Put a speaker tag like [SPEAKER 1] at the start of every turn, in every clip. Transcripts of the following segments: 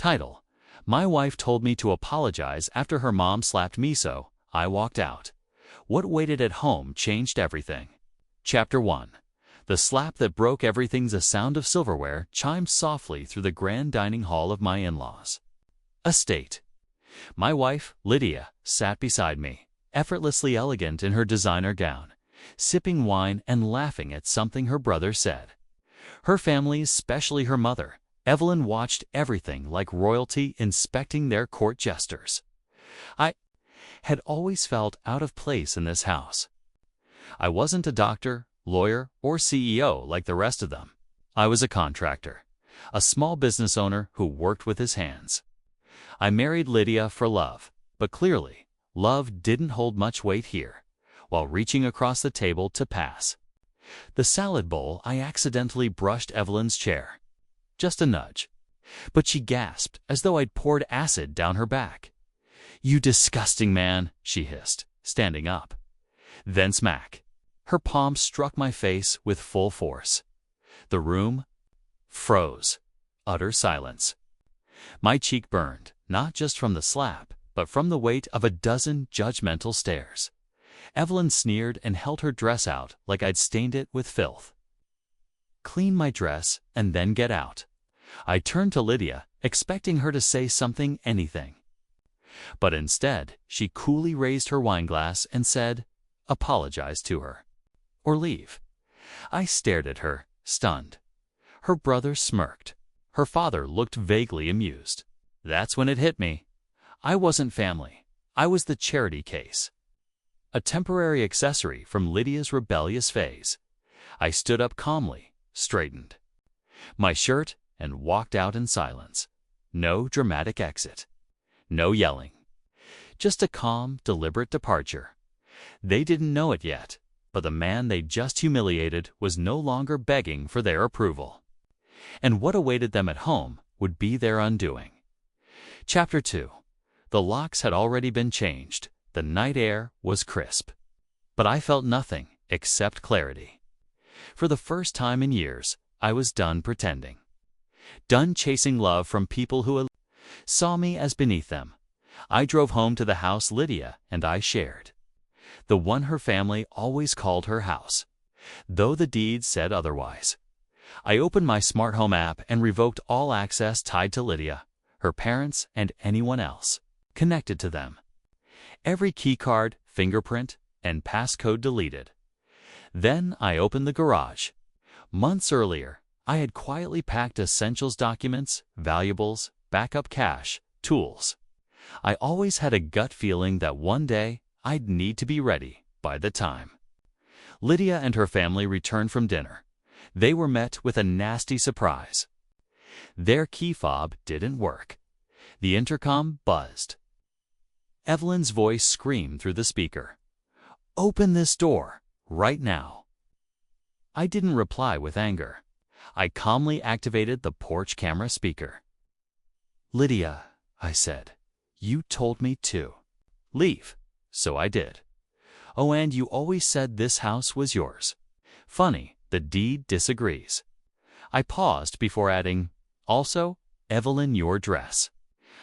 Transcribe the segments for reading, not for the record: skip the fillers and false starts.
[SPEAKER 1] Title: My wife told me to apologize after her mom slapped me, so I walked out. What waited at home changed everything. Chapter 1. The slap that broke everything's a sound of silverware chimed softly through the grand dining hall of my in-laws' estate. My wife, Lydia, sat beside me, effortlessly elegant in her designer gown, sipping wine and laughing at something her brother said. Her family, especially her mother, Evelyn, watched everything like royalty inspecting their court jesters. I had always felt out of place in this house. I wasn't a doctor, lawyer, or CEO like the rest of them. I was a contractor, a small business owner who worked with his hands. I married Lydia for love, but clearly, love didn't hold much weight here. While reaching across the table to pass the salad bowl, I accidentally brushed Evelyn's chair. Just a nudge. But she gasped as though I'd poured acid down her back. "You disgusting man," she hissed, standing up. Then smack. Her palm struck my face with full force. The room froze. Utter silence. My cheek burned, not just from the slap, but from the weight of a dozen judgmental stares. Evelyn sneered and held her dress out like I'd stained it with filth. "Clean my dress and then get out." I turned to Lydia, expecting her to say something, anything. But instead, she coolly raised her wineglass and said, "Apologize to her. Or leave." I stared at her, stunned. Her brother smirked. Her father looked vaguely amused. That's when it hit me. I wasn't family. I was the charity case. A temporary accessory from Lydia's rebellious phase. I stood up calmly, straightened my shirt, and walked out in silence. No dramatic exit. No yelling. Just a calm, deliberate departure. They didn't know it yet, but the man they just humiliated was no longer begging for their approval. And what awaited them at home would be their undoing. Chapter 2. The locks had already been changed. The night air was crisp. But I felt nothing except clarity. For the first time in years, I was done pretending. Done chasing love from people who saw me as beneath them. I drove home to the house Lydia and I shared. The one her family always called her house, though the deed said otherwise. I opened my smart home app and revoked all access tied to Lydia, her parents, and anyone else connected to them. Every keycard, fingerprint, and passcode deleted. Then I opened the garage. Months earlier, I had quietly packed essentials documents, valuables, backup cash, tools. I always had a gut feeling that one day I'd need to be ready by the time. Lydia and her family returned from dinner. They were met with a nasty surprise. Their key fob didn't work. The intercom buzzed. Evelyn's voice screamed through the speaker. "Open this door, right now." I didn't reply with anger. I calmly activated the porch camera speaker. "Lydia," I said, "you told me to leave, so I did. Oh, and you always said this house was yours. Funny, the deed disagrees." I paused before adding, "Also, Evelyn, your dress.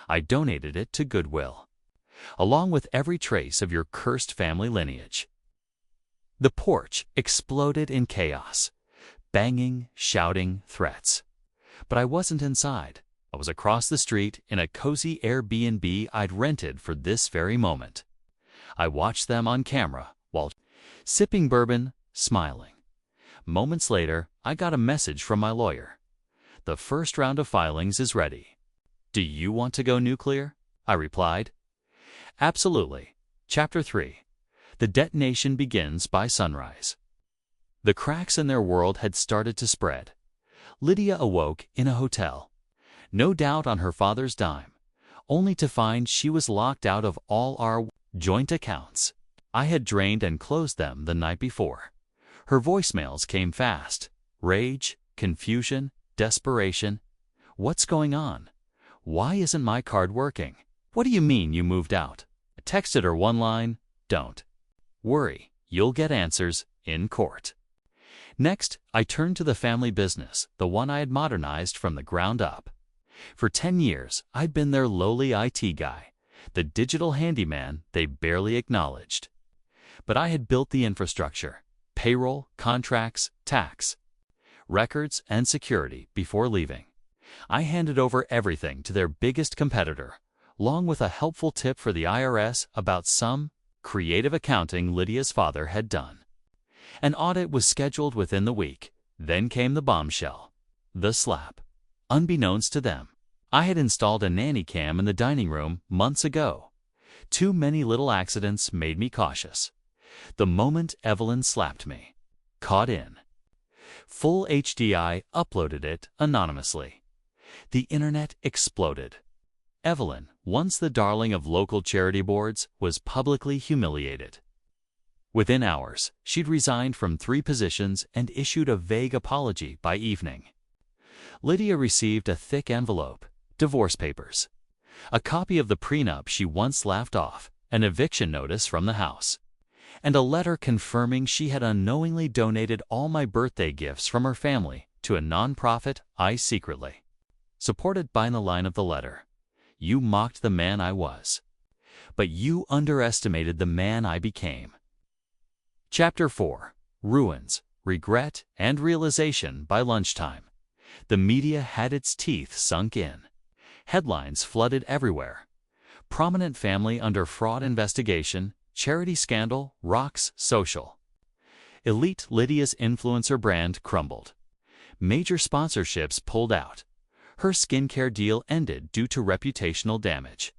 [SPEAKER 1] I donated it to Goodwill, along with every trace of your cursed family lineage." The porch exploded in chaos. Banging, shouting, threats. But I wasn't inside. I was across the street in a cozy Airbnb I'd rented for this very moment. I watched them on camera while sipping bourbon, smiling. Moments later, I got a message from my lawyer. "The first round of filings is ready. Do you want to go nuclear?" I replied. "Absolutely." Chapter 3. The detonation begins by sunrise. The cracks in their world had started to spread. Lydia awoke in a hotel, no doubt on her father's dime, only to find she was locked out of all our joint accounts. I had drained and closed them the night before. Her voicemails came fast. Rage, confusion, desperation. "What's going on? Why isn't my card working? What do you mean you moved out?" I texted her one line, "Don't worry, you'll get answers in court." Next, I turned to the family business, the one I had modernized from the ground up. For 10 years, I'd been their lowly IT guy, the digital handyman they barely acknowledged. But I had built the infrastructure, payroll, contracts, tax, records, and security before leaving. I handed over everything to their biggest competitor, along with a helpful tip for the IRS about some creative accounting Lydia's father had done. An audit was scheduled within the week. Then came the bombshell, the slap. Unbeknownst to them, I had installed a nanny cam in the dining room months ago. Too many little accidents made me cautious. The moment Evelyn slapped me, caught in. Full HDI uploaded it anonymously. The internet exploded. Evelyn, once the darling of local charity boards, was publicly humiliated. Within hours, she'd resigned from 3 positions and issued a vague apology by evening. Lydia received a thick envelope, divorce papers, a copy of the prenup she once laughed off, an eviction notice from the house, and a letter confirming she had unknowingly donated all my birthday gifts from her family to a nonprofit I secretly supported. By the line of the letter, "You mocked the man I was, but you underestimated the man I became." Chapter 4. Ruins, Regret, and Realization. By lunchtime, the media had its teeth sunk in. Headlines flooded everywhere. Prominent family under fraud investigation, charity scandal rocks social. Elite Lydia's influencer brand crumbled. Major sponsorships pulled out. Her skincare deal ended due to reputational damage.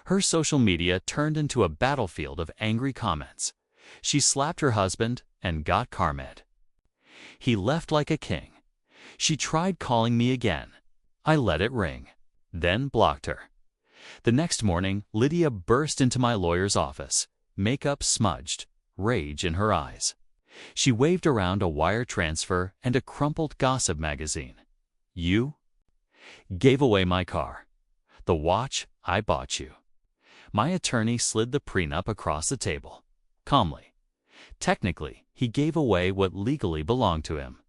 [SPEAKER 1] Her social media turned into a battlefield of angry comments. She slapped her husband and got CarMed. He left like a king. She tried calling me again. I let it ring, then blocked her. The next morning, Lydia burst into my lawyer's office, makeup smudged, rage in her eyes. She waved around a wire transfer and a crumpled gossip magazine. "You gave away my car. The watch I bought you." My attorney slid the prenup across the table. Calmly. Technically, he gave away what legally belonged to him.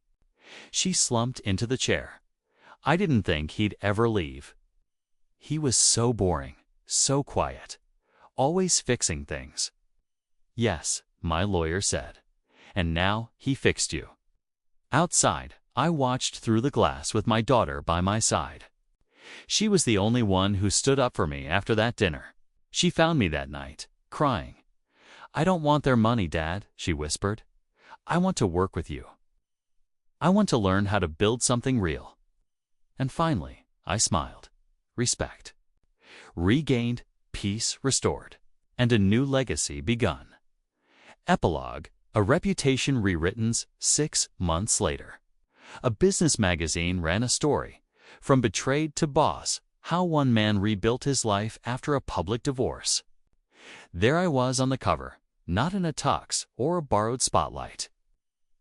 [SPEAKER 1] She slumped into the chair. I didn't think he'd ever leave. He was so boring, so quiet, always fixing things. "Yes," my lawyer said. "And now he fixed you." Outside, I watched through the glass with my daughter by my side. She was the only one who stood up for me after that dinner. She found me that night, crying. "I don't want their money, Dad," she whispered. "I want to work with you. I want to learn how to build something real." And finally, I smiled. Respect regained, peace restored, and a new legacy begun. Epilogue, a reputation rewritten 6 months later. A business magazine ran a story, From Betrayed to Boss, how one man rebuilt his life after a public divorce. There I was on the cover, not in a tux or a borrowed spotlight,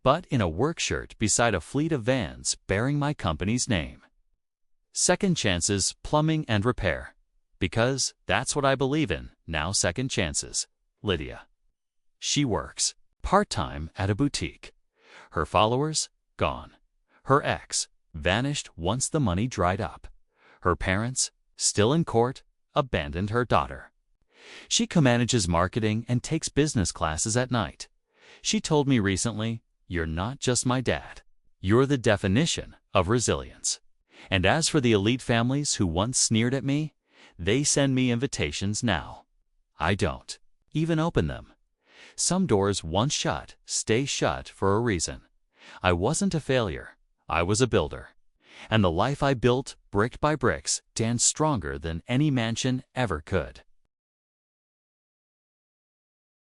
[SPEAKER 1] but in a work shirt beside a fleet of vans bearing my company's name. Second Chances Plumbing and Repair. Because that's what I believe in, now second chances. Lydia. She works part-time at a boutique. Her followers, gone. Her ex, vanished once the money dried up. Her parents, still in court, abandoned her daughter. She co-manages marketing and takes business classes at night. She told me recently, "You're not just my dad. You're the definition of resilience." And as for the elite families who once sneered at me, they send me invitations now. I don't even open them. Some doors once shut stay shut for a reason. I wasn't a failure. I was a builder. And the life I built, brick by bricks, stands stronger than any mansion ever could.